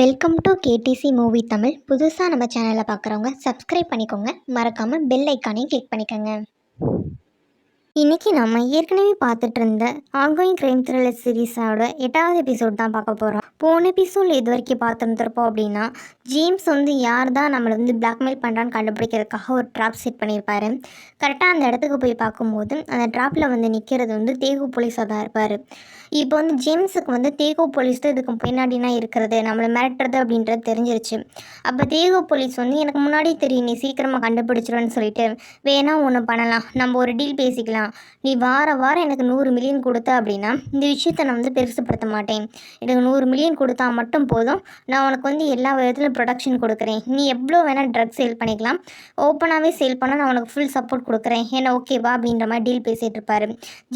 Welcome to KTC movie Tamil. புதுசாக நம்ம சேனலை பார்க்குறவங்க சப்ஸ்கிரைப் பண்ணிக்கோங்க. மறக்காமல் பெல் ஐக்கானையும் கிளிக் பண்ணிக்கோங்க. இன்றைக்கி நம்ம ஏற்கனவே பார்த்துட்டு இருந்த ஆன்கோயிங் க்ரைம் த்ரில்லர் சீரீஸோட 8வது எபிசோட் தான் பார்க்க போகிறோம். போன எபிசோடில் இது வரைக்கும் பார்த்துருந்துருப்போம் அப்படின்னா, ஜேம்ஸ் யார் தான் நம்மளை பிளாக்மெயில் பண்ணுறான்னு கண்டுபிடிக்கிறதுக்காக ஒரு ட்ராப் செட் பண்ணியிருப்பார். கரெக்டாக அந்த இடத்துக்கு போய் பார்க்கும்போது அந்த ட்ராப்பில் நிற்கிறது தேகு போலீஸாக தான் இருப்பார். இப்போ ஜேம்ஸுக்கு தேகு போலீஸ் தான் இதுக்கு பின்னாடினா இருக்கிறது, நம்மளை மிரட்டுறது அப்படின்றது தெரிஞ்சிருச்சு. அப்போ தேகு போலீஸ் எனக்கு முன்னாடி தெரியும், நீ சீக்கிரமாக கண்டுபிடிச்சிருன்னு சொல்லிட்டு, வேணா ஒன்று பண்ணலாம், நம்ம ஒரு டீல் பேசிக்கலாம். நீ வாரம் எனக்கு 100 மில்லியன் கொடுத்த அப்படின்னா இந்த விஷயத்தை நான் பெருசுப்படுத்த மாட்டேன். எனக்கு 100 மில்லியன் கொடுத்தா மட்டும் போதும், நான் உனக்கு எல்லா விதத்துலையும் ப்ரொடக்ஷன் கொடுக்குறேன். நீ எவ்வளோ வேணால் ட்ரக்ஸ் சேல் பண்ணிக்கலாம், ஓப்பனாகவே சேல் பண்ணால் நான் உனக்கு ஃபுல் சப்போர்ட் கொடுக்குறேன், ஏன்னா ஓகேவா அப்படின்ற மாதிரி டீல் பேசிகிட்டு இருப்பார்.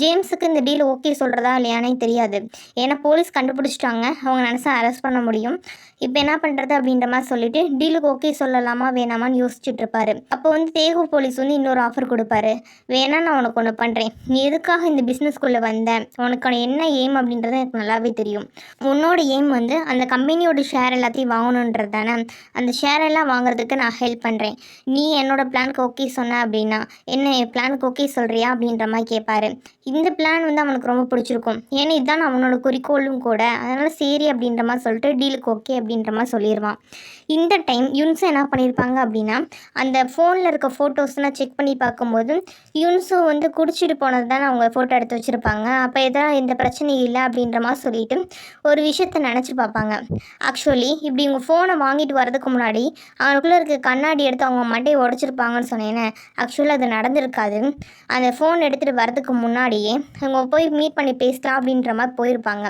ஜேம்ஸுக்கு இந்த டீல் ஓகே சொல்கிறதா இல்லையானே தெரியாது. ஏன்னா போலீஸ் கண்டுபிடிச்சிட்டாங்க, அவங்க நினச்சா அரெஸ்ட் பண்ண முடியும். இப்போ என்ன பண்ணுறது அப்படின்ற மாதிரி சொல்லிட்டு டீலுக்கு ஓகே சொல்லலாமா வேணாமான்னு யோசிச்சுட்டு இருப்பாரு. அப்போ தேகு போலீஸ் இன்னொரு ஆஃபர் கொடுப்பாரு. வேணா நான் உனக்கு ஒன்று பண்ணுறேன், நீ எதுக்காக இந்த பிஸ்னஸ்குள்ளே வந்த, உனக்கான என்ன எய்ம் அப்படின்றது எனக்கு நல்லாவே தெரியும். உன்னோட எய்ம் அந்த கம்பெனியோட ஷேர் எல்லாத்தையும் வாங்கணுன்றது தானே. அந்த ஷேர் எல்லாம் வாங்குறதுக்கு நான் ஹெல்ப் பண்ணுறேன். நீ என்னோட பிளானுக்கு ஓகே சொன்ன அப்படின்னா என்ன என் பிளானுக்கு ஓகே சொல்கிறியா அப்படின்ற மாதிரி கேட்பாரு. இந்த பிளான் அவனுக்கு ரொம்ப பிடிச்சிருக்கும், ஏன்னா இதுதான் அவனோட குறிக்கோளும் கூட. அதனால் சரி அப்படின்ற மாதிரி சொல்லிட்டு டீலுக்கு ஓகே அப்படின்ற மாதிரி சொல்லிடுவான். இந்த டைம் யுன்ஸு என்ன பண்ணியிருப்பாங்க அப்படின்னா, அந்த ஃபோனில் இருக்க ஃபோட்டோஸ்லாம் செக் பண்ணி பார்க்கும்போது யுன்ஸு குடிச்சிட்டு போனது தானே அவங்க ஃபோட்டோ எடுத்து வச்சுருப்பாங்க. அப்போ எதாவது எந்த பிரச்சனையும் இல்லை அப்படின்ற மாதிரி சொல்லிட்டு ஒரு விஷயத்த நினச்சி பார்ப்பாங்க. ஆக்சுவலி இப்படி உங்கள் ஃபோனை வாங்கிட்டு வரதுக்கு முன்னாடி அவங்களுக்குள்ளே இருக்க கண்ணாடி எடுத்து அவங்க மண்டையை உடச்சிருப்பாங்கன்னு சொன்னேன்னு, ஆக்சுவலாக அது நடந்திருக்காது. அந்த ஃபோன் எடுத்துகிட்டு வரதுக்கு முன்னாடியே அவங்க போய் மீட் பண்ணி பேசலாம் அப்படின்ற மாதிரி போயிருப்பாங்க.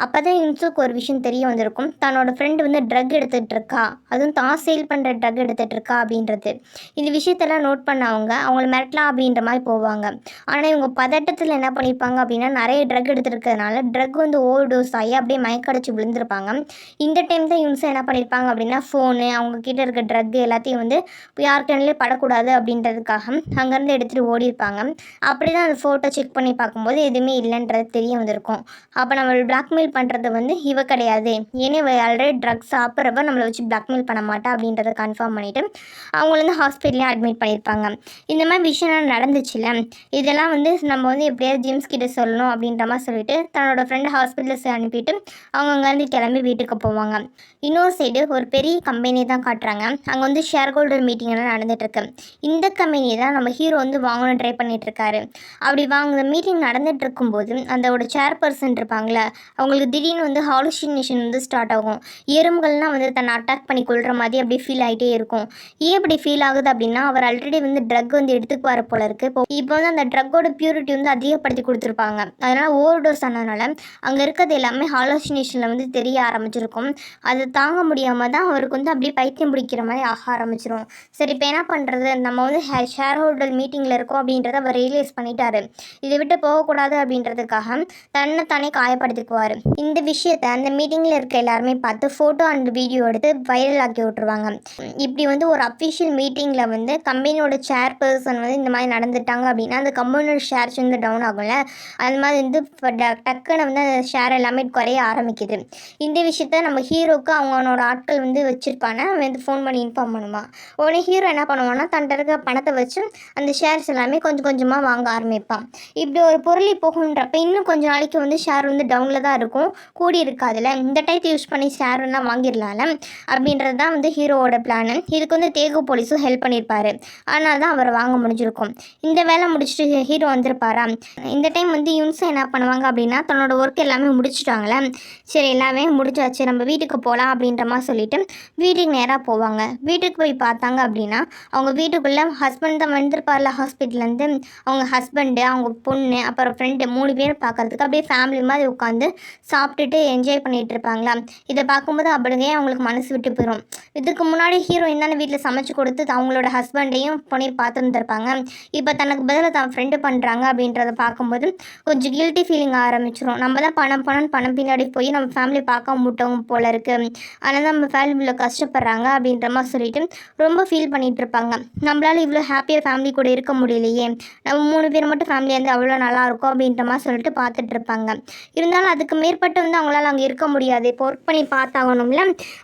அப்போ தான் யுன்ஸுக்கு ஒரு விஷயம் தெரிய வந்திருக்கும், தன்னோட ஃப்ரெண்டு ட்ரக் எடுத்துகிட்டு இருக்கா, அதுவும் தான் சேல் பண்ணுற ட்ரக் எடுத்துகிட்டு இருக்கா அப்படின்றது. இந்த விஷயத்தெல்லாம் நோட் பண்ண அவங்கள மிரட்டலாம் அப்படின்ற மாதிரி போவாங்க. ஆனால் இவங்க பதட்டத்தில் என்ன பண்ணியிருப்பாங்க அப்படின்னா, நிறைய ட்ரக் எடுத்துருக்கிறதுனால ட்ரக் ஓவர் டோஸ் ஆகி அப்படியே மயக்கடிச்சு விழுந்திருப்பாங்க. இந்த டைம் தான் யுன்ஸ் என்ன பண்ணியிருப்பாங்க அப்படின்னா, ஃபோனு அவங்கக்கிட்ட இருக்க ட்ரக் எல்லாத்தையும் யார் கண்ணிலே படக்கூடாது அப்படின்றதுக்காக அங்கேருந்து எடுத்துகிட்டு ஓடிருப்பாங்க. அப்படி தான் அந்த ஃபோட்டோ செக் பண்ணி பார்க்கும்போது எதுவுமே இல்லைன்றது தெரிய வந்திருக்கும். அப்போ நம்மளை பிளாக்மெயில் பண்ணுறது இவ கிடையாது, ஏன்னா இவ ஆல்ரெடி ட்ரக்ஸ் சாப்பிட்றப்ப நம்மளை வச்சு பிளாக்மெயில் பண்ண மாட்டா அப்படின்றத கன்ஃபார்ம் பண்ணிவிட்டு அவங்கள ஹாஸ்பிட்டலே அட்மிட் பண்ணியிருப்பாங்க. இந்த மாதிரி விஷயம்லாம் நடந்துச்சுல, இதெல்லாம் நம்ம எப்படியாவது ஜேம்ஸ் கிட்ட சொல்லணும் அப்படின்ற மாதிரி சொல்லிட்டு தன்னோட ஃப்ரெண்டை ஹாஸ்பிட்டல்ஸ் அனுப்பிட்டு அவங்க அங்கேருந்து கிளம்பி வீட்டுக்கு போவாங்க. இன்னொரு சைடு ஒரு பெரிய கம்பெனி தான் காட்டுறாங்க. அங்கே ஷேர் ஹோல்டர் மீட்டிங் எல்லாம் நடந்துகிட்ருக்கு. இந்த கம்பெனி தான் நம்ம ஹீரோ வாங்கணும்னு ட்ரை பண்ணிகிட்ருக்காரு. அப்படி வாங்குற மீட்டிங் நடந்துகிட்டு இருக்கும்போது அதோட சேர்பர்சன் இருப்பாங்களே, அவங்களுக்கு திடீர்னு ஹாலுசினேஷன் ஸ்டார்ட் ஆகும். எறும்புகள்லாம் தன்னை அட்டாக் பண்ணி கொள்கிற மாதிரி அப்படியே ஃபீல் ஆகிட்டே இருக்கும். ஏன் இப்படி ஃபீல் ஆகுது அப்படின்னா, அவர் ஆல்ரெடி ட்ரக் எடுத்துக்குவார் போல இருக்குது. இப்போ அந்த ட்ரக்கோட பியூரிட்டி அதிகப்படுத்தி கொடுத்துருப்பாங்க. அதனால் ஓவர் டோஸ் ஆனதுனால அங்கே இருக்கிறது எல்லாமே ஹாலுசினேஷனில் தெரிய ஆரம்பிச்சிருக்கும். அதை தாங்க முடியாமல் தான் அவருக்கு அப்படியே பைத்தியம் பிடிக்கிற மாதிரி ஆக ஆரம்பிச்சிடும். சரி, இப்போ என்ன பண்ணுறது, நம்ம ஷேர் ஹோல்டர் மீட்டிங்கில் இருக்கோம் அப்படின்றத அவர் ரியலைஸ் பண்ணிட்டாரு. இதை விட்டு போகக்கூடாது அப்படின்றதுக்காக தன்னை தானே காயப்படுத்திக்குவார். இந்த விஷயத்தை அந்த மீட்டிங்கில் இருக்க எல்லாருமே பார்த்து ஃபோட்டோ அண்ட் வீடியோ எடுத்து வைரல் ஆக்கி விட்டுருவாங்க. இப்படி ஒரு அஃபிஷியல் மீட்டிங்கில் கம்பெனியோட சேர்பர்சன் இந்த மாதிரி நடந்துட்டாங்க அப்படின்னா அந்த கம்பெனியோட ஷேர்ஸ் டவுன் ஆகும்ல, அது மாதிரி டக்குன்னு அந்த ஷேர் எல்லாமே குறைய ஆரம்பிக்குது. இந்த விஷயத்த நம்ம ஹீரோக்கு அவனோட ஆட்கள் வச்சுருப்பானே, அவன் ஃபோன் பண்ணி இன்ஃபார்ம் பண்ணுவான். உடனே ஹீரோ என்ன பண்ணுவான்னா, தன்கிட்ட இருக்க பணத்தை வச்சு அந்த ஷேர்ஸ் எல்லாமே கொஞ்சம் கொஞ்சமாக வாங்க ஆரம்பிப்பான். இப்படி ஒரு பொருளி போகுன்றப்ப இன்னும் கொஞ்சம் நாளைக்கு ஷேர் டவுனில் தான் இருக்கும், கூடி இருக்காதுல்ல. இந்த டைத்தை யூஸ் பண்ணி ஷேர் எல்லாம் வாங்கிடலாம்ல அப்படின்றது தான் ஹீரோவோட பிளானு. இதுக்கு தேகு போலீஸும் ஹெல்ப் பண்ணியிருப்பாரு. அதனால தான் அவரை வாங்க முடிஞ்சிருக்கும். இந்த வேலை முடிச்சுட்டு ஹீரோ வந்திருப்பாரா. இந்த டைம் யுன்ஸும் என்ன பண்ணுவாங்க அப்படின்னா, தன்னோட ஒர்க் எல்லாமே முடிச்சுட்டாங்களே, சரி எல்லாமே முடிச்சாச்சு, நம்ம வீட்டுக்கு போகலாம் அப்படின்ற மாதிரி சொல்லிட்டு வீட்டுக்கு நேராக போவாங்க. வீட்டுக்கு போய் பார்த்தாங்க அப்படின்னா, அவங்க வீட்டுக்குள்ளே ஹஸ்பண்ட் தான் வந்திருப்பார்ல ஹாஸ்பிட்டல்லேருந்து, அவங்க ஹஸ்பண்டு, அவங்க பொண்ணு, அப்புறம் ஃப்ரெண்டு 3 பேர் பார்க்குறதுக்கு அப்படியே ஃபேமிலி மாதிரி உட்காந்து சாப்பிட்டுட்டு என்ஜாய் பண்ணிகிட்டு இருப்பாங்களா. இதை பார்க்கும்போது அப்படியே அவங்களுக்கு மனசு விட்டு போயிடும். இதுக்கு முன்னாடி ஹீரோயின் தானே வீட்டில் சமைச்சு கொடுத்து அவங்களோட ஹஸ்பண்டையும் பொண்ணையும் பார்த்துருந்துருப்பாங்க. இப்போ தனக்கு பதிலாக தான் ஃப்ரெண்டு பண்ணுறாங்க அப்படின்றத பார்க்கும்போது கொஞ்சம் கில்ட்டி ஃபீலிங் ஆரம்பிச்சிடும். நம்ம தான் பணம் பின்னாடி போய் நம்ம ஃபேமிலி பார்க்க முட்டவங்க போல இருக்குது, அதனால் தான் நம்ம ஃபேமிலியில் கஷ்டப்படுறாங்க அப்படின்ற மாதிரி சொல்லிட்டு ரொம்ப ஃபீல் பண்ணிகிட்டு இருப்பாங்க. நம்மளால் இவ்வளோ ஹாப்பியாக ஃபேமிலி கூட இருக்க முடியலையே, நம்ம 3 பேர் மட்டும் ஃபேமிலியாக இருந்து அவ்வளோ நல்லாயிருக்கும் அப்படின்ற மாதிரி சொல்லிட்டு பார்த்துட்ருப்பாங்க. இருப்பாங்க. இருந்தாலும் அதுக்கு மேற்பட்டு வந்து அவங்களால அங்கே இருக்க முடியாது. இப்போ ஒர்க் பண்ணி பார்த்தாகணும்ல,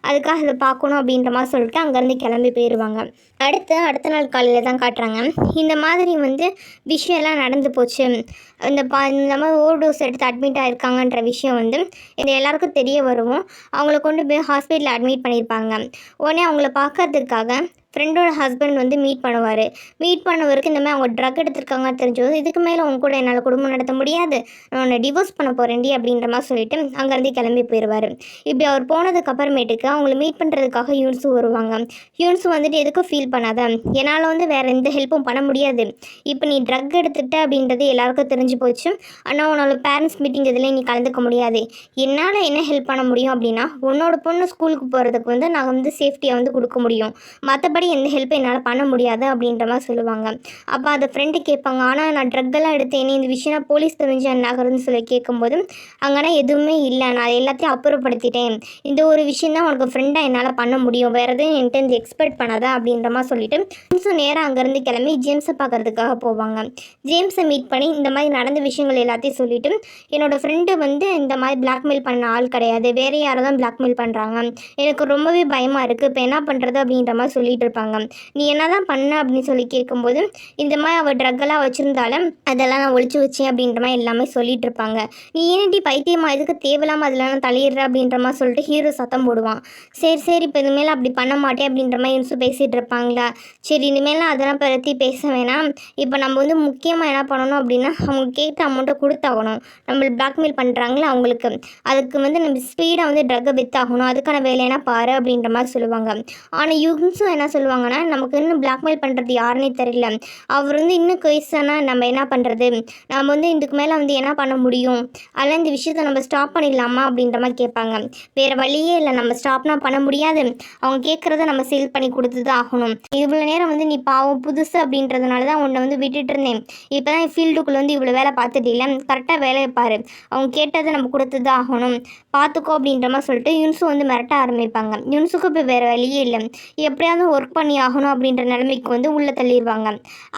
அதுக்காக இதை பார்க்கணும் அப்படின்ற மாதிரி சொல்லிட்டு அங்கேருந்து கிளம்பி போயிடுவாங்க. அடுத்த நாள் காலையில் தான் காட்டுறாங்க. இந்த மாதிரி வந்து விஷயம்லாம் நடந்து போச்சு. இந்த மாதிரி ஓவர்டோஸ் எடுத்து அட்மிட் ஆகிருக்காங்கன்ற விஷயம் வந்து இது எல்லாருக்கும் தெரிய வருவோம். அவங்கள கொண்டு போய் ஹாஸ்பிட்டலில் அட்மிட் பண்ணியிருப்பாங்க. உடனே அவங்கள பார்க்கறதுக்காக ஃப்ரெண்டோட ஹஸ்பண்ட் வந்து மீட் பண்ணுவார். மீட் பண்ணவருக்கு இந்த மாதிரி அவங்க ட்ரக் எடுத்திருக்காங்க தெரிஞ்சது, இதுக்கு மேலே அவங்க கூட என்னால் குடும்பம் நடத்த முடியாது, நான் உன்னை டிவோர்ஸ் பண்ண போகிறேன்டி அப்படின்ற மாதிரி சொல்லிட்டு அங்கேருந்து கிளம்பி போயிடுவார். இப்படி அவர் போனதுக்கு அப்புறமேட்டுக்கு அவங்கள மீட் பண்ணுறதுக்காக யூன்ஸு வருவாங்க. யூன்ஸு வந்துட்டு எதுக்கும் ஃபீல் பண்ணாத, என்னால் வந்து வேறு எந்த ஹெல்ப்பும் பண்ண முடியாது, இப்போ நீ ட்ரக் எடுத்துகிட்ட அப்படின்றது எல்லாருக்கும் தெரிஞ்சு போச்சு, ஆனால் உன்னோட பேரண்ட்ஸ் மீட்டிங் இதில் நீ கலந்துக்க முடியாது, என்னால் என்ன ஹெல்ப் பண்ண முடியும் அப்படின்னா உன்னோட பொண்ணு ஸ்கூலுக்கு போகிறதுக்கு வந்து நான் வந்து சேஃப்டியை வந்து கொடுக்க முடியும், மற்றபடி எந்த ஹெல்ப்பும் என்னால் பண்ண முடியாது அப்படின்ற மாதிரி சொல்லுவாங்க. அப்போ அதை ஃப்ரெண்டு கேட்பாங்க, ஆனால் நான் ட்ரக்கெல்லாம் எடுத்தேனே, இந்த விஷயம் போலீஸ் தெரிஞ்சு என்னாகிறதுன்னு சொல்லி கேட்கும்போது அங்கன்னா எதுவுமே இல்லை, நான் எல்லாத்தையும் அப்புறப்படுத்திட்டேன், இந்த ஒரு விஷயம் தான் உனக்கு ஃப்ரெண்டாக என்னால் பண்ண முடியும், வேறு எதுவும் என்கிட்ட எக்ஸ்பெக்ட் பண்ணாத அப்படின்ற மாதிரி சொல்லிட்டு ஜேம்ஸும் நேராக அங்கேருந்து கிளம்பி ஜேம்ஸை பார்க்கறதுக்காக போவாங்க. ஜேம்ஸை மீட் பண்ணி இந்த மாதிரி நடந்த விஷயங்கள் எல்லாத்தையும் சொல்லிவிட்டு, என்னோடய ஃப்ரெண்டு வந்து இந்த மாதிரி பிளாக்மெயில் பண்ண ஆள் கிடையாது, வேறு யாரை தான் பிளாக்மெயில் பண்ணுறாங்க, எனக்கு ரொம்பவே பயமாக இருக்குது, இப்போ என்ன பண்ணுறது அப்படின்ற மாதிரி சொல்லிட்டு இருப்பாங்க. நீ என்ன தான் பண்ண அப்படின்னு சொல்லி கேட்கும்போது இந்த மாதிரி அவள் ட்ரக்கெல்லாம் வச்சுருந்தாலும் அதெல்லாம் நான் ஒழிச்சு வச்சேன் அப்படின்ற மாதிரி எல்லாமே சொல்லிட்டு இருப்பாங்க. நீ ஏன்டி பைத்தியமா, இதுக்கு தேவையில்லாமல் அதெல்லாம் தலையிடுற அப்படின்ற மாதிரி சொல்லிட்டு ஹீரோ சத்தம் போடுவான். சரி இப்போ இனிமேல் அப்படி பண்ண மாட்டேன் அப்படின்ற மாதிரி யூன்ஸு பேசிகிட்டு இருப்பாங்களா. சரி இனிமேலாம் அதெல்லாம் பற்றி பேச வேணாம், இப்போ நம்ம வந்து முக்கியமாக என்ன பண்ணணும் அப்படின்னா அவங்க கேட்ட அமௌண்ட்டை கொடுத்தாகணும், நம்மளை பிளாக்மெயில் பண்ணுறாங்களே அவங்களுக்கு, அதுக்கு வந்து நம்ம ஸ்பீடாக வந்து ட்ரக்கை வித்தாகணும், அதுக்கான வேலையென்னா பாரு அப்படின்ற மாதிரி சொல்லுவாங்க. ஆனால் யூன்ஸும் என்ன சொல்லுவாங்கன்னா, நமக்கு இன்னும் பிளாக்மெயில் பண்ணுறது யாருன்னே தெரியல, அவர் வந்து இன்னும் கொய்ஸானா நம்ம என்ன பண்ணுறது, நம்ம வந்து இதுக்கு மேலே வந்து என்ன பண்ண முடியும், அதெல்லாம் இந்த விஷயத்தை நம்ம ஸ்டாப் பண்ணிடலாமா அப்படின்ற மாதிரி கேட்பாங்க. வேறு வழியே இல்லை, நம்ம ஸ்டாப்னா பண்ண முடியாது, அவங்க கேட்குறத நம்ம சேல் பண்ணி கொடுத்து தான் ஆகணும், இவ்வளோ நேரம் வந்து நீ பாவம் புதுசு அப்படின்றதுனால தான் உன்னை வந்து விட்டுட்டு இருந்தேன், இப்போ தான் ஃபீல்டுக்குள்ளே வந்து இவ்வளோ வேலை பார்த்துட்டில்ல, கரெக்டாக வேலையை பாரு, அவங்க கேட்டதை நம்ம கொடுத்து தான் ஆகணும், பார்த்துக்கோ அப்படின்ற மாதிரி சொல்லிட்டு யூன்ஸும் வந்து மிரட்ட ஆரம்பிப்பாங்க. யூன்ஸுக்கு இப்போ வேறு வழியே இல்லை, எப்படியாவது ஒர்க் பண்ணி ஆகணும் அப்படின்ற நிலைமைக்கு வந்து உள்ளே தள்ளிடுவாங்க.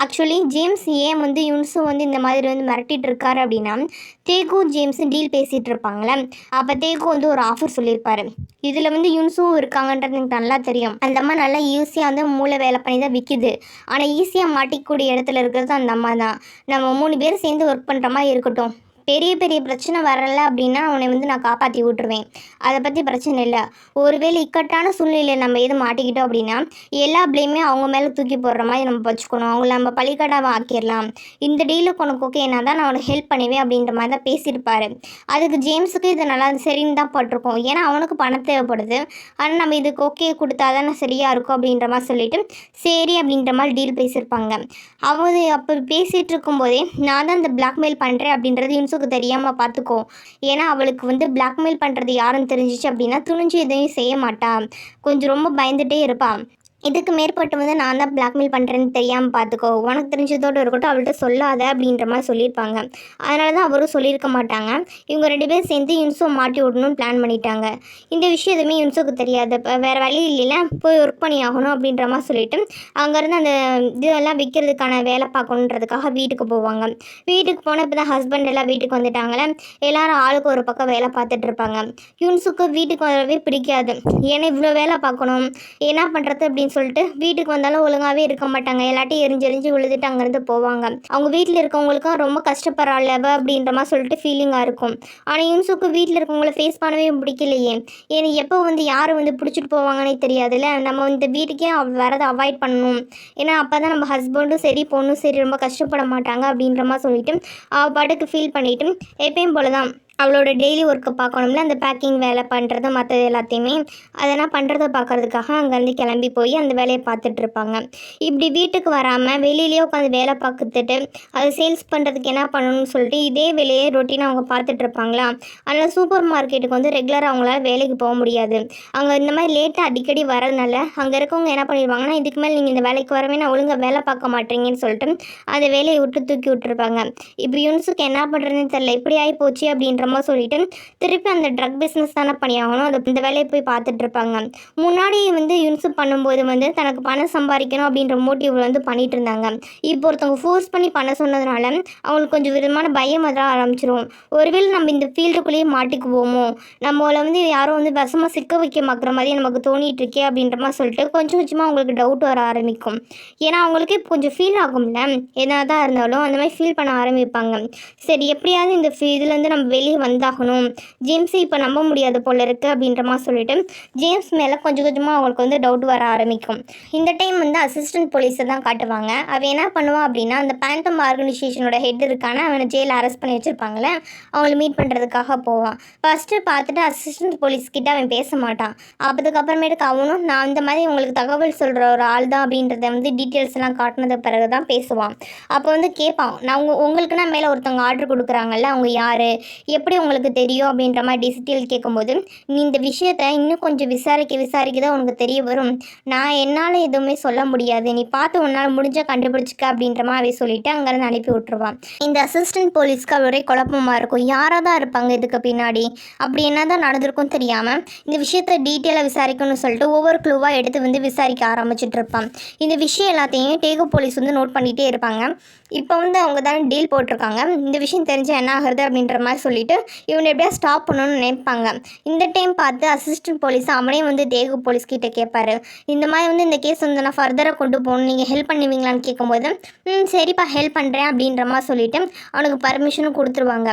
ஆக்சுவலி ஜேம்ஸ் ஏன் வந்து யூன்ஸும் வந்து இந்த மாதிரி வந்து மிரட்டிட்டு இருக்காரு அப்படின்னா, தேகு ஜேம்ஸும் டீல் பேசிகிட்டு இருப்பாங்களே, அப்போ தேகு வந்து ஒரு ஆஃபர் சொல்லியிருப்பாரு, இதில் வந்து யூன்ஸும் இருக்காங்கன்றது எனக்கு நல்லா தெரியும், அந்த அம்மா நல்லா ஈஸியாக வந்து மூளை வேலை பண்ணி தான் விற்கிது, ஆனால் ஈஸியாக மாட்டிக்கூடிய இடத்துல இருக்கிறது அந்த அம்மா தான், நம்ம 3 பேர் சேர்ந்து ஒர்க் பண்ணுற மாதிரி இருக்கட்டும், பெரிய பெரிய பிரச்சனை வரலை அப்படின்னா அவனை வந்து நான் காப்பாற்றி விட்டுருவேன், அதை பற்றி பிரச்சனை இல்லை, ஒருவேளை இக்கட்டான சூழ்நிலையில் நம்ம எதுவும் மாட்டிக்கிட்டோம் அப்படின்னா எல்லா பிளேமே அவங்க மேலே தூக்கி போடுற மாதிரி நம்ம வச்சுக்கணும், அவங்கள நம்ம பழிக்கடாவை ஆக்கிடலாம், இந்த டீலுக்கு உனக்கு ஓகே நான் தான் நான் உனக்கு ஹெல்ப் பண்ணுவேன் அப்படின்ற மாதிரி தான் பேசியிருப்பார். அதுக்கு ஜேம்ஸுக்கு இது நல்லா சரின்னு தான் பட்டிருக்கோம், ஏன்னா அவனுக்கு பணம் தேவைப்படுது, ஆனால் நம்ம இதுக்கு ஓகே கொடுத்தா தானே சரியாக இருக்கும் அப்படின்ற மாதிரி சொல்லிட்டு சரி அப்படின்ற மாதிரி டீல் பேசியிருப்பாங்க. அவங்க அப்போ பேசிகிட்டு இருக்கும்போதே நான் தான் இந்த பிளாக்மெயில் பண்ணுறேன் அப்படின்றது யூன்ஸுக்கு தெரியாமல் பார்த்துக்கோ, ஏன்னா அவளுக்கு வந்து பிளாக்மெயில் பண்ணுறது யாருன்னு தெரிஞ்சிச்சு அப்படின்னா துணிஞ்சு எதையும் செய்ய மாட்டா, கொஞ்சம் ரொம்ப பயந்துகிட்டே இருப்பாள், இதுக்கு மேற்பட்டு வந்து நான் தான் பிளாக்மெயில் பண்ணுறேன்னு தெரியாமல் பார்த்துக்கோ, உனக்கு தெரிஞ்சதோடு இருக்கட்டும் அவள்கிட்ட சொல்லாத அப்படின்ற மாதிரி சொல்லியிருப்பாங்க. அதனால தான் அவரும் சொல்லியிருக்க மாட்டாங்க. இவங்க 2 பேரும் சேர்ந்து யூன்ஸும் மாட்டி விடணும்னு பிளான் பண்ணிட்டாங்க. இந்த விஷயம் எதுவுமே யூன்ஸுக்கு தெரியாது. இப்போ வேறு வழி இல்லைல்ல, போய் ஒர்க் பண்ணி ஆகணும் அப்படின்ற மாதிரி சொல்லிவிட்டு அங்கேருந்து அந்த இதெல்லாம் விற்கிறதுக்கான வேலை பார்க்கணுன்றதுக்காக வீட்டுக்கு போவாங்க. வீட்டுக்கு போனால் இப்போ தான் ஹஸ்பண்ட் எல்லாம் வீட்டுக்கு வந்துட்டாங்களே, எல்லாரும் ஆளுக்கு ஒரு பக்கம் வேலை பார்த்துட்டு இருப்பாங்க. யூன்ஸுக்கு வீட்டுக்கு வரவே பிடிக்காது, ஏன்னா இவ்வளோ வேலை பார்க்கணும், என்ன பண்ணுறது அப்படின்னு சொல்லிட்டு வீட்டுக்கு வந்தாலும் ஒழுங்காகவே இருக்க மாட்டாங்க, எல்லாட்டையும் எரிஞ்சு விழுதுட்டு அங்கேருந்து போவாங்க. அவங்க வீட்டில் இருக்கவங்களுக்கும் ரொம்ப கஷ்டப்படுறாள் அப்படின்ற மாதிரி சொல்லிட்டு ஃபீலிங்காக இருக்கும். ஆனால் யூன்ஸுக்கு வீட்டில் இருக்கவங்கள ஃபேஸ் பண்ணவே பிடிக்கலையே, ஏன்னா எப்போ வந்து யார் வந்து பிடிச்சிட்டு போவாங்கன்னே தெரியாதுல்ல, நம்ம இந்த வீட்டுக்கே வரதை அவாய்ட் பண்ணணும், ஏன்னா அப்போ தான் நம்ம ஹஸ்பண்டும் சரி பொண்ணும் சரி ரொம்ப கஷ்டப்பட மாட்டாங்க அப்படின்ற மாதிரி சொல்லிட்டு அவள் பாட்டுக்கு ஃபீல் பண்ணிவிட்டு எப்பயும் போல தான் அவளோட டெய்லி ஒர்க்கை பார்க்கணும்ல, அந்த பேக்கிங் வேலை பண்ணுறது மற்றது எல்லாத்தையுமே அதெல்லாம் பண்ணுறதை பார்க்குறதுக்காக அங்கேருந்து கிளம்பி போய் அந்த வேலையை பார்த்துட்ருப்பாங்க. இப்படி வீட்டுக்கு வராமல் வெளியிலேயே உட்காந்து வேலை பார்த்துட்டு அதை சேல்ஸ் பண்ணுறதுக்கு என்ன பண்ணணும்னு சொல்லிட்டு இதே வேலையை ரொட்டீனாக அவங்க பார்த்துட்ருப்பாங்களா. அதனால் சூப்பர் மார்க்கெட்டுக்கு வந்து ரெகுலராக அவங்களால வேலைக்கு போக முடியாது. அங்கே இந்த மாதிரி லேட்டாக அடிக்கடி வரதுனால அங்கே இருக்கவங்க என்ன பண்ணிடுவாங்கன்னா, இதுக்கு மேலே நீங்கள் இந்த வேலைக்கு வரவே நான் ஒழுங்காக வேலை பார்க்க மாட்டேங்கன்னு சொல்லிட்டு அந்த வேலையை விட்டு தூக்கி விட்டுருப்பாங்க. இப்போ யூன்ஸுக்கு என்ன பண்ணுறதுன்னு தெரியல, இப்படி ஆகி போச்சு அப்படின்ற அப்படின்ற மாதிரி சொல்லிட்டு திருப்பி அந்த ட்ரக் பிஸ்னஸ் தானே பண்ணியாகணும், அது இந்த வேலையை போய் பார்த்துட்டு இருப்பாங்க. முன்னாடி வந்து யூன்சப் பண்ணும்போது வந்து தனக்கு பணம் சம்பாதிக்கணும் அப்படின்ற மோட்டிவ் வந்து பண்ணிட்டு இருந்தாங்க. இப்போ ஒருத்தவங்க ஃபோர்ஸ் பண்ணி பண்ண சொன்னதுனால அவங்களுக்கு கொஞ்சம் விதமான பயம் அதெல்லாம் ஆரம்பிச்சிரும். ஒருவேளை நம்ம இந்த ஃபீல்டுக்குள்ளேயே மாட்டிக்குவோமோ, நம்மளை வந்து யாரும் வந்து வசமாக சிக்க வைக்க மாக்கிற மாதிரி நமக்கு தோணிட்டு இருக்கே அப்படின்ற மாதிரி சொல்லிட்டு கொஞ்சம் கொஞ்சமாக அவங்களுக்கு டவுட் வர ஆரம்பிக்கும். ஏன்னா அவங்களுக்கே கொஞ்சம் ஃபீல் ஆகும்ல, என்ன தான் இருந்தாலும் அந்த மாதிரி ஃபீல் பண்ண ஆரம்பிப்பாங்க. சரி எப்படியாவது இந்த இதுலேருந்து நம்ம வெளியே வந்தாகணும், ஜேம்ஸை இப்போ நம்ப முடியாது போல இருக்குது அப்படின்ற மாதிரி சொல்லிட்டு ஜேம்ஸ் மேலே கொஞ்சம் கொஞ்சமாக அவங்களுக்கு வந்து டவுட் வர ஆரம்பிக்கும். இந்த டைம் வந்து அசிஸ்டன்ட் போலீஸை தான் காட்டுவாங்க. அவன் என்ன பண்ணுவான் அப்படின்னா, அந்த பேந்தம் ஆர்கனைசேஷனோட ஹெட் இருக்கான அவனை ஜெயிலில் அரெஸ்ட் பண்ணி வச்சுருப்பாங்களே, அவங்களை மீட் பண்ணுறதுக்காக போவான். ஃபஸ்ட்டு பார்த்துட்டு அசிஸ்டன்ட் போலீஸ்கிட்ட அவன் பேச மாட்டான். அதுக்கப்புறமேட்டுக்கு அவனும் நான் இந்த மாதிரி உங்களுக்கு தகவல் சொல்கிற ஒரு ஆள் தான் அப்படின்றத வந்து டீட்டெயில்ஸ் எல்லாம் காட்டினது பிறகு தான் பேசுவான். அப்போ வந்து கேட்பான், நான் உங்களுக்குன்னா மேலே ஒருத்தவங்க ஆர்டர் கொடுக்குறாங்கல்ல, அவங்க யார், எப்படி உங்களுக்கு தெரியும் அப்படின்ற மாதிரி டீட்டெயில் கேட்கும்போது, நீ இந்த விஷயத்தை இன்னும் கொஞ்சம் விசாரிக்க தான் உனக்கு தெரிய வரும், நான் என்னால் எதுவுமே சொல்ல முடியாது, நீ பார்த்து உன்னால் முடிஞ்சால் கண்டுபிடிச்சிக்க அப்படின்ற மாதிரி சொல்லிட்டு அங்கேருந்து அனுப்பி விட்டுருவான். இந்த அசிஸ்டன்ட் போலீஸ்க்கு ஒரே குழப்பமாக இருக்கும், யாராக தான் இருப்பாங்க இதுக்கு பின்னாடி, அப்படி என்ன தான் நடந்திருக்கும் தெரியாமல் இந்த விஷயத்தை டீட்டெயிலாக விசாரிக்கணும்னு சொல்லிட்டு ஒவ்வொரு க்ளூவாக எடுத்து வந்து விசாரிக்க ஆரம்பிச்சுட்டு இருப்பான். இந்த விஷயம் எல்லாத்தையும் டேகோ போலீஸ் வந்து நோட் பண்ணிகிட்டே இருப்பாங்க. இப்போ வந்து அவங்க தானே டீல் போட்டிருக்காங்க, இந்த விஷயம் தெரிஞ்சால் என்ன ஆகுது அப்படின்ற மாதிரி சொல்லிட்டு இவனை எப்படியா ஸ்டாப் பண்ணணும்னு நினைப்பாங்க. இந்த டைம் பார்த்து அசிஸ்டன்ட் போலீஸ் அவனே வந்து டேகோ போலீஸ்கிட்ட கேட்பாரு, இந்த மாதிரி வந்து இந்த கேஸ் வந்து நான் ஃபர்தராக கொண்டு போகணும், நீங்கள் ஹெல்ப் பண்ணுவீங்களான்னு கேட்கும்போது சரிப்பா ஹெல்ப் பண்ணுறேன் அப்படின்ற மாதிரி சொல்லிட்டு அவனுக்கு பர்மிஷனும் கொடுத்துருவாங்க.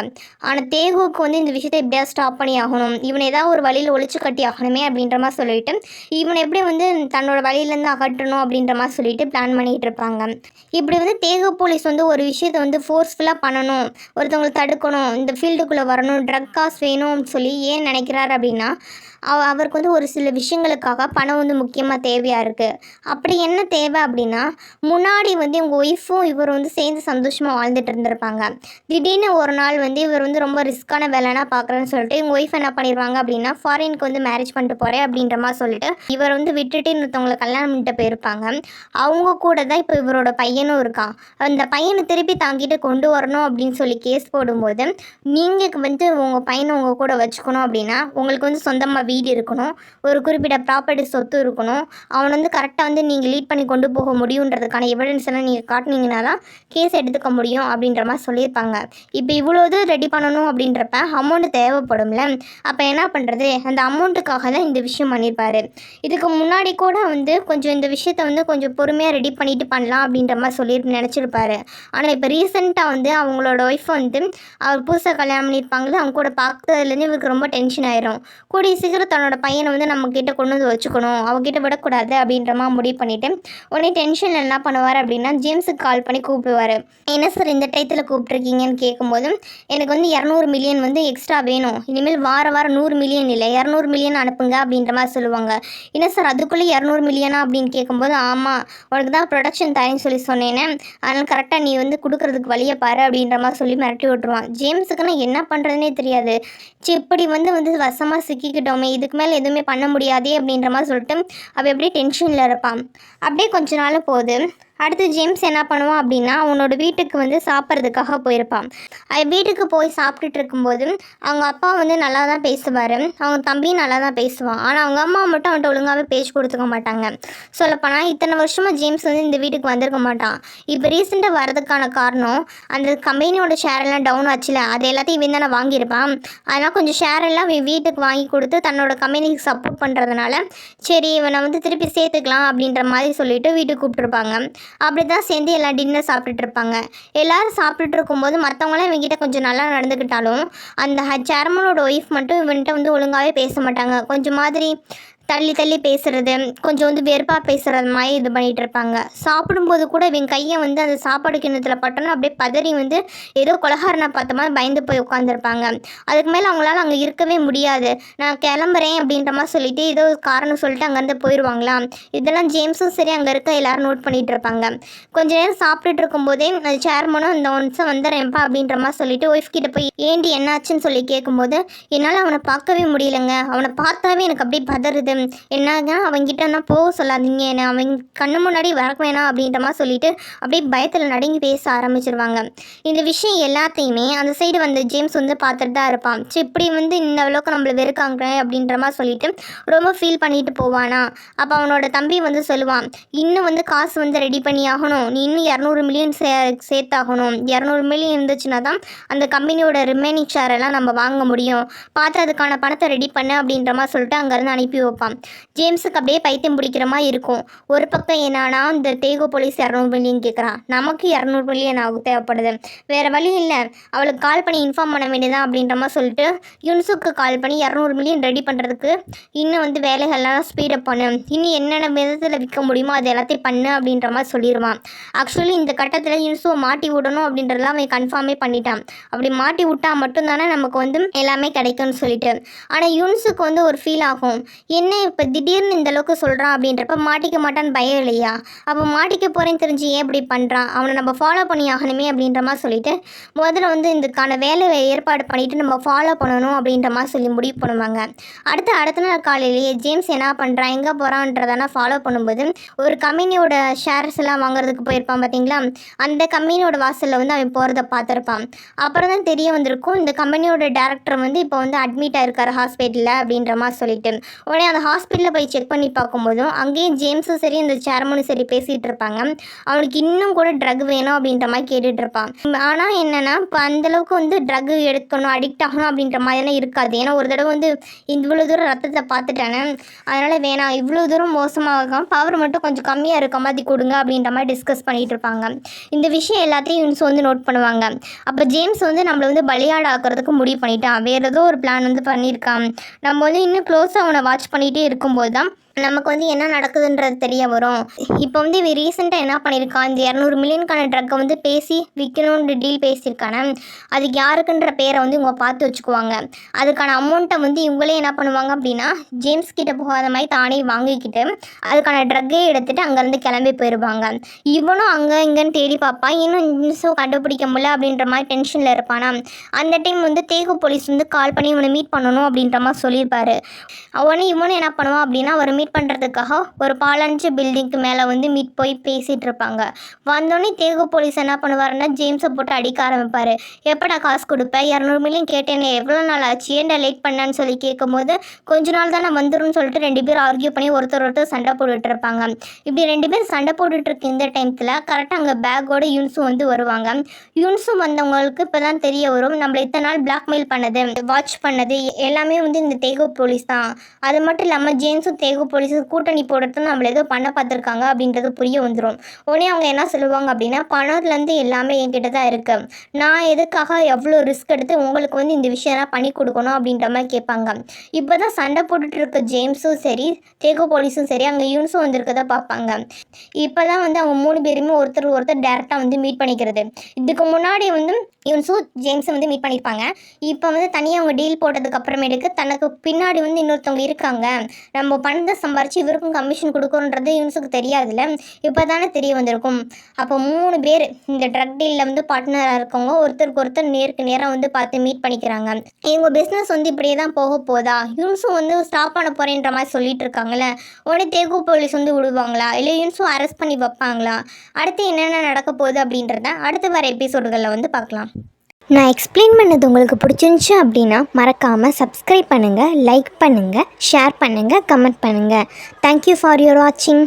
ஆனால் தேகுவுக்கு வந்து இந்த விஷயத்தை எப்படியா ஸ்டாப் பண்ணி ஆகணும், இவனை ஏதாவது ஒரு வழியில் ஒழிச்சு கட்டி ஆகணுமே அப்படின்ற மாதிரி சொல்லிட்டு இவனை எப்படி வந்து தன்னோட வழியிலேருந்து அகற்றணும் அப்படின்ற மாதிரி சொல்லிட்டு பிளான் பண்ணிகிட்டு இருப்பாங்க. இப்படி வந்து தேகு போலீஸ் வந்து ஒரு விஷயத்தை வந்து ஃபோர்ஸ்ஃபுல்லாக பண்ணணும், ஒருத்தவங்களை தடுக்கணும், இந்த ஃபீல்டுக்குள்ளே வரணும், ட்ரக் காசு வேணும்னு சொல்லி ஏன் நினைக்கிறாரு அப்படின்னா, அவருக்கு வந்து ஒரு சில விஷயங்களுக்காக பணம் வந்து முக்கியமாக தேவையாக இருக்குது. அப்படி என்ன தேவை அப்படின்னா, முன்னாடி வந்து இவங்க ஒய்ஃபும் இவர் வந்து சேர்ந்து சந்தோஷமாக வாழ்ந்துட்டு இருந்திருப்பாங்க. திடீர்னு ஒரு நாள் வந்து இவர் வந்து ரொம்ப ரிஸ்க்கான வேலைனா பார்க்குறேன்னு சொல்லிட்டு இவங்க ஒய்ஃப் என்ன பண்ணிடுவாங்க அப்படின்னா, ஃபாரினுக்கு வந்து மேரேஜ் பண்ணிட்டு போகிறேன் அப்படின்ற மாதிரி சொல்லிட்டு இவர் வந்து விட்டுட்டு இன்னொருத்தவங்களை கல்யாணம் பண்ணிட்டு போயிருப்பாங்க. அவங்க கூட தான் இப்போ இவரோட பையனும் இருக்கான். அந்த பையனை திருப்பி தாங்கிட்டு கொண்டு வரணும் அப்படின்னு சொல்லி கேஸ் போடும்போது, நீங்கள் வந்து உங்கள் பையனை உங்கள் கூட வச்சுக்கணும் அப்படின்னா உங்களுக்கு வந்து சொந்தமாக வீடு இருக்கணும், ஒரு குறிப்பிட்ட ப்ராப்பர்ட்டி சொத்து இருக்கணும், அவனை வந்து கரெக்டாக வந்து நீங்கள் லீட் பண்ணி கொண்டு போக முடியுன்றதுக்கான எவிடன்ஸ் எல்லாம் நீங்கள் காட்டினீங்கன்னா தான் கேஸ் எடுத்துக்க முடியும் அப்படின்ற மாதிரி சொல்லியிருப்பாங்க. இப்போ இவ்வளோ இது ரெடி பண்ணணும் அப்படின்றப்ப அமௌண்ட்டு தேவைப்படும்ல, அப்போ என்ன பண்ணுறது, அந்த அமௌண்ட்டுக்காக தான் இந்த விஷயம் பண்ணியிருப்பார். இதுக்கு முன்னாடி கூட வந்து கொஞ்சம் இந்த விஷயத்தை வந்து கொஞ்சம் பொறுமையாக ரெடி பண்ணிட்டு பண்ணலாம் அப்படின்ற மாதிரி சொல்லி நினச்சிருப்பாரு. ஆனால் இப்போ ரீசெண்டாக வந்து அவங்களோட ஒய்ஃப் வந்து அவர் புதுசாக கல்யாணம் பண்ணியிருப்பாங்களே, அவங்க கூட பார்த்ததுலேருந்து இவருக்கு ரொம்ப டென்ஷன் ஆயிரும். கூடிய சீக்கிரம் தன்னோட பையனை வந்து நம்மக்கிட்ட கொண்டு வந்து வச்சுக்கணும், அவகிட்ட விடக்கூடாது அப்படின்ற மாதிரி முடிவு பண்ணிவிட்டு உடனே டென்ஷனில் என்ன பண்ணுவார் அப்படின்னா, ஜேம்ஸுக்கு கால் பண்ணி கூப்பிடுவார். என்ன சார் இந்த டயத்தில் கூப்பிட்ருக்கீங்கன்னு கேட்கும்போது, எனக்கு வந்து 200 மில்லியன் வந்து எக்ஸ்ட்ரா வேணும், இனிமேல் வாரம் 100 மில்லியன் இல்லை 200 மில்லியன் அனுப்புங்க அப்படின்ற மாதிரி சொல்லுவாங்க. என்ன சார் அதுக்குள்ளே 200 மில்லியனா அப்படின்னு கேட்கும்போது, ஆமாம் உனக்கு தான் ப்ரொடக்ஷன் தரேன்னு சொல்லி சொன்னேன்னு, அதனால் கரெக்டாக நீ வந்து கொடுக்குறதுக்கு வழியை பாரு அப்படின்ற மாதிரி சொல்லி மிரட்டி விட்டுருவான். ஜேம்ஸுக்குன்னா என்ன பண்ணுறதுனே தெரியாது. இப்படி வந்து வசமாக சிக்கிக்கிட்டோமே, இதுக்கு மேலே எதுவுமே பண்ண முடியாதே அப்படின்ற மாதிரி சொல்லிட்டு அவள் எப்படியே டென்ஷனில் இருப்பான். அப்படியே கொஞ்ச நாள் போகுது. அடுத்து ஜேம்ஸ் என்ன பண்ணுவான் அப்படின்னா, அவனோட வீட்டுக்கு வந்து சாப்பிட்றதுக்காக போயிருப்பான். வீட்டுக்கு போய் சாப்பிட்டுட்டு இருக்கும்போது அவங்க அப்பா வந்து நல்லா தான் பேசுவார், அவங்க தம்பியும் நல்லா தான் பேசுவான். ஆனால் அவங்க அம்மா மட்டும் அவன்கிட்ட ஒழுங்காகவே பேச்சு கொடுத்துக்க மாட்டாங்க. சொல்லப்போனால் இத்தனை வருஷமாக ஜேம்ஸ் வந்து இந்த வீட்டுக்கு வந்திருக்க மாட்டான். இப்போ ரீசெண்டாக வரதுக்கான காரணம், அந்த கம்பெனியோட ஷேர் எல்லாம் டவுன் ஆச்சுல, அது எல்லாத்தையும் இவன் தானே வாங்கியிருப்பான். அதனால் கொஞ்சம் ஷேர் எல்லாம் வீட்டுக்கு வாங்கி கொடுத்து தன்னோட கம்பெனிக்கு சப்போர்ட் பண்ணுறதுனால சரி இவனை வந்து திருப்பி சேர்த்துக்கலாம் அப்படின்ற மாதிரி சொல்லிட்டு வீட்டுக்கு கூப்பிட்டுருப்பாங்க. அப்படி தான் சேர்ந்து எல்லாம் டின்னர் சாப்பிட்டுட்டு இருப்பாங்க. எல்லோரும் சாப்பிட்டுட்டு இருக்கும்போது மற்றவங்களாம் இவங்ககிட்ட கொஞ்சம் நல்லா நடந்துக்கிட்டாலும் அந்த சேர்மனோட ஒய்ஃப் மட்டும் இவன்கிட்ட வந்து ஒழுங்காகவே பேச மாட்டாங்க. கொஞ்சம் மாதிரி தள்ளி தள்ளி பேசுகிறது, கொஞ்சம் வந்து வெறுப்பாக பேசுகிறது மாதிரி இது பண்ணிகிட்டு இருப்பாங்க. சாப்பிடும்போது கூட இவங்க கையை வந்து அந்த சாப்பாடு கிண்ணத்தில் பட்டோன்னா அப்படியே பதறி வந்து ஏதோ கொலகாரனை பார்த்த மாதிரி பயந்து போய் உட்காந்துருப்பாங்க. அதுக்கு மேலே அவங்களால அங்கே இருக்கவே முடியாது. நான் கிளம்புறேன் அப்படின்ற மாதிரி சொல்லிட்டு ஏதோ காரணம் சொல்லிட்டு அங்கேருந்து போயிடுவாங்களா. இதெல்லாம் ஜேம்ஸும் சரி அங்கே இருக்க எல்லோரும் நோட் பண்ணிகிட்டு இருப்பாங்க. கொஞ்ச நேரம் சாப்பிட்டுட்டு இருக்கும்போதே அந்த சேர்மனும் இந்த ஒன்ஸை வந்துடுறேன்ப்பா அப்படின்ற மாதிரி சொல்லிட்டு ஒய்ஃப் கிட்ட போய் ஏண்டி என்னாச்சுன்னு சொல்லி கேட்கும்போது, என்னால் அவனை பார்க்கவே முடியலைங்க, அவனை பார்த்தாவே எனக்கு அப்படியே பதறுது, என்னன்னா அவங்ககிட்ட தான் போக சொல்லாதீங்க, என்ன அவங்க கண்ணு முன்னாடி வரக்க வேணாம் அப்படின்ற மாதிரி சொல்லிட்டு அப்படியே பயத்தில் நடுங்கி பேச ஆரம்பிச்சிருவாங்க. இந்த விஷயம் எல்லாத்தையுமே அந்த சைடு வந்து ஜேம்ஸ் வந்து பார்த்துட்டு தான் இருப்பான். சரி இப்படி வந்து இந்த அளவுக்கு நம்மளை வெறுக்காங்க அப்படின்ற மாதிரி சொல்லிட்டு ரொம்ப ஃபீல் பண்ணிட்டு போவானா. அப்போ அவனோட தம்பி வந்து சொல்லுவான், இன்னும் வந்து காசு வந்து ரெடி பண்ணி ஆகணும், நீ இன்னும் 200 மில்லியன் சேர்த்தாகணும், 200 மில்லியன் இருந்துச்சுன்னா தான் அந்த கம்பெனியோட ரிமைனிங் ஷேர் எல்லாம் நம்ம வாங்க முடியும், பார்த்து அதுக்கான பணத்தை ரெடி பண்ண அப்படின்ற மாதிரி சொல்லிட்டு அங்கேருந்து அனுப்பி வைப்பான். ஜேம்ஸுக்கு அப்படியே பைத்தியம் பிடிக்கிற மாதிரி இருக்கும். ஒரு பக்கம் என்னன்னா இந்த தேகோ போலீஸ் 200 மில்லியன் கேட்குறான், நமக்கு 200 மில்லியன் ஆகும் தேவைப்படுது, வேறு வழி இல்லை, அவளுக்கு கால் பண்ணி இன்ஃபார்ம் பண்ண வேண்டியதான் அப்படின்ற மாதிரி சொல்லிட்டு யுன்ஸுக்கு கால் பண்ணி 200 மில்லியன் ரெடி பண்ணுறதுக்கு இன்னும் வந்து வேலைகள்லாம் ஸ்பீடப் பண்ணு, இன்னும் என்னென்ன விதத்தில் விற்க முடியுமோ அது எல்லாத்தையும் பண்ணு அப்படின்ற மாதிரி சொல்லிடுவான். ஆக்சுவலி இந்த கட்டத்தில் யுன்ஸுவை மாட்டி விடணும் அப்படின்றதெல்லாம் அவன் கன்ஃபார்மே பண்ணிட்டான். அப்படி மாட்டி விட்டால் மட்டும்தானே நமக்கு வந்து எல்லாமே கிடைக்கும்னு சொல்லிட்டு. ஆனால் யுன்ஸுக்கு வந்து ஒரு ஃபீல் ஆகும், என்ன இப்போ திடீர்னு இந்த அளவுக்கு சொல்கிறான் அப்படின்றப்ப மாட்டிக்க மாட்டான்னு பயம் இல்லையா, அப்போ மாட்டிக்க போகிறேன்னு தெரிஞ்சு ஏன் இப்படி பண்ணுறான், அவனை நம்ம ஃபாலோ பண்ணி ஆகணுமே அப்படின்ற மாதிரி சொல்லிட்டு முதல்ல வந்து இதுக்கான வேலையை ஏற்பாடு பண்ணிவிட்டு நம்ம ஃபாலோ பண்ணணும் அப்படின்ற மாதிரி சொல்லி முடிவு பண்ணுவாங்க. அடுத்த நாள் காலையிலேயே ஜேம்ஸ் என்ன பண்ணுறான் எங்கே போகிறான்றதெல்லாம் ஃபாலோ பண்ணும்போது ஒரு கம்பெனியோட ஷேர்ஸ் எல்லாம் வாங்குறதுக்கு போயிருப்பான் பார்த்தீங்களா, அந்த கம்பெனியோட வாசலில் வந்து அவன் போகிறத பார்த்துருப்பான். அப்புறம் தான் தெரிய வந்திருக்கும் இந்த கம்பெனியோட டேரக்டர் வந்து இப்போ வந்து அட்மிட் ஆகிருக்காரு ஹாஸ்பிட்டலில் அப்படின்ற மாதிரி சொல்லிட்டு. உடனே அந்த ஹாஸ்பிட்டலில் போய் செக் பண்ணி பார்க்கும்போதும் அங்கேயும் ஜேம்ஸும் சரி இந்த சேர்மனும் சரி பேசிகிட்டு இருப்பாங்க. அவனுக்கு இன்னும் கூட ட்ரக் வேணும் அப்படின்ற மாதிரி கேட்டுட்டு இருப்பான். ஆனால் என்னென்னா இப்போ அந்தளவுக்கு வந்து ட்ரக் எடுக்கணும் அடிக்ட் ஆகணும் அப்படின்ற மாதிரிலாம் இருக்காது. ஏன்னா ஒரு தடவை வந்து இவ்வளோ தூரம் ரத்தத்தை பார்த்துட்டானே, அதனால் வேணாம், இவ்வளோ தூரம் மோசமாக இருக்கும், பவர் மட்டும் கொஞ்சம் கம்மியாக இருக்க மாதிரி கொடுங்க அப்படின்ற மாதிரி டிஸ்கஸ் பண்ணிகிட்டு இருப்பாங்க. இந்த விஷயம் எல்லாத்தையும் யூன்ஸ் வந்து நோட் பண்ணுவாங்க. அப்போ ஜேம்ஸ் வந்து நம்மளை வந்து பலியாட ஆக்கிறதுக்கு முடிவு பண்ணிட்டான், வேறு ஏதோ ஒரு பிளான் வந்து பண்ணியிருக்கான். நம்ம வந்து இன்னும் க்ளோஸாக அவனை வாட்ச் பண்ணிகிட்டே இருக்கும்போது தான் நமக்கு வந்து என்ன நடக்குதுன்றது தெரிய வரும். இப்போ வந்து இவன் ரீசெண்டாக என்ன பண்ணியிருக்கான், இந்த 200 மில்லியனுக்கான ட்ரக்கை வந்து பேசி விற்கணுன்ற டீல் பேசியிருக்கானே, அதுக்கு யாருக்குன்ற பேரை வந்து இவங்க பார்த்து வச்சுக்குவாங்க. அதுக்கான அமௌண்ட்டை வந்து இவங்களே என்ன பண்ணுவாங்க அப்படின்னா ஜேம்ஸ் கிட்ட போகாத மாதிரி தானே வாங்கிக்கிட்டு அதுக்கான ட்ரக்கே எடுத்துகிட்டு அங்கேருந்து கிளம்பி போயிடுவாங்க. இவனும் அங்கே இங்கேன்னு தேடி பார்ப்பான், இன்னும் நியூஸும் கண்டுபிடிக்க முடியல அப்படின்ற மாதிரி டென்ஷனில் இருப்பானா. அந்த டைம் வந்து தேகு போலீஸ் வந்து கால் பண்ணி இவனை மீட் பண்ணணும் அப்படின்ற மாதிரி சொல்லியிருப்பாரு. அவனே இவனும் என்ன பண்ணுவான் அப்படின்னா ஒரு மீட் பண்ணுறதுக்காக ஒரு பாலஞ்சு பில்டிங்க்கு மேலே வந்து மீட் போய் பேசிகிட்டு இருப்பாங்க. வந்தோடனே தேகு போலீஸ் என்ன பண்ணுவாருன்னா ஜேம்ஸை போட்டு அடிக்க ஆரம்பிப்பார். எப்படா காசு கொடுப்பேன், 200 மில்லியன் கேட்டேனே, எவ்வளோ நாள் ஆச்சு, ஏன்டா லேட் பண்ணான்னு சொல்லி கேட்கும்போது கொஞ்ச நாள் தான் நான் வந்துடும் சொல்லிட்டு 2 பேர் ஆர்கியூ பண்ணி ஒருத்தர் சண்டை போட்டுட்டு இருப்பாங்க. இப்படி 2 பேர் சண்டை போட்டுட்டு இருக்க இந்த டைமத்தில் கரெக்டாக அங்கே பேக்கோட யூன்ஸும் வந்து வருவாங்க. யூன்ஸும் வந்தவங்களுக்கு இப்போ தான் தெரிய வரும், நம்மளை இத்தனை நாள் பிளாக்மெயில் பண்ணது வாட்ச் பண்ணது எல்லாமே வந்து இந்த தேகு போலீஸ் தான். அது மட்டும் இல்லாமல் ஜேம்ஸும் தேகு போலீஸு கூட்டணி போடுறது நம்மள ஏதோ பண்ண பார்த்துருக்காங்க அப்படின்றது புரிய வந்துடும். உடனே அவங்க என்ன சொல்லுவாங்க அப்படின்னா பணத்துலேருந்து எல்லாமே என்கிட்ட தான் இருக்குது, நான் எதுக்காக எவ்வளோ ரிஸ்க் எடுத்து உங்களுக்கு வந்து இந்த விஷயம்லாம் பண்ணி கொடுக்கணும் அப்படின்ற மாதிரி கேட்பாங்க. இப்போ தான் சண்டை போட்டுட்டு இருக்க ஜேம்ஸும் சரி தேகு போலீஸும் சரி அங்கே யூன்ஸும் வந்திருக்கதான் பார்ப்பாங்க. இப்போ தான் வந்து அவங்க 3 பேருமே ஒருத்தர் டேரெக்டாக வந்து மீட் பண்ணிக்கிறது. இதுக்கு முன்னாடி வந்து யூன்ஸும் ஜேம்ஸும் வந்து மீட் பண்ணியிருப்பாங்க. இப்போ வந்து தனியாக அவங்க டீல் போட்டதுக்கு அப்புறமேட்டுக்கு தனக்கு பின்னாடி வந்து இன்னொருத்தவங்க இருக்காங்க, நம்ம பணத்தை சம்பாரித்து இவருக்கும் கமிஷன் கொடுக்கணுன்றது யூன்ஸுக்கு தெரியாதுல்ல, இப்போ தானே தெரிய வந்திருக்கும். அப்போ 3 பேர் இந்த ட்ரக் டீலில் வந்து பார்ட்னராக இருக்கவங்க ஒருத்தருக்கு ஒருத்தர் நேருக்கு நேராக வந்து பார்த்து மீட் பண்ணிக்கிறாங்க. இவங்க பிஸ்னஸ் வந்து இப்படியே தான் போக போதா, யூன்ஸும் வந்து ஸ்டாப் பண்ண போகிறேன்ற மாதிரி சொல்லிட்டு இருக்காங்களே, உடனே தேகு போலீஸ் வந்து விடுவாங்களா இல்லை யூன்ஸும் அரெஸ்ட் பண்ணி வைப்பாங்களா, அடுத்து என்னென்ன நடக்க போகுது அப்படின்றத அடுத்து வர எபிசோடுகளில் வந்து பார்க்கலாம். நான் எக்ஸ்பிளைன் பண்ணது உங்களுக்கு பிடிச்சிருந்துச்சு அப்படின்னா மறக்காமல் சப்ஸ்கிரைப் பண்ணுங்கள், லைக் பண்ணுங்கள், ஷேர் பண்ணுங்கள், கமெண்ட் பண்ணுங்கள். தேங்க்யூ ஃபார் யுவர் வாட்சிங்.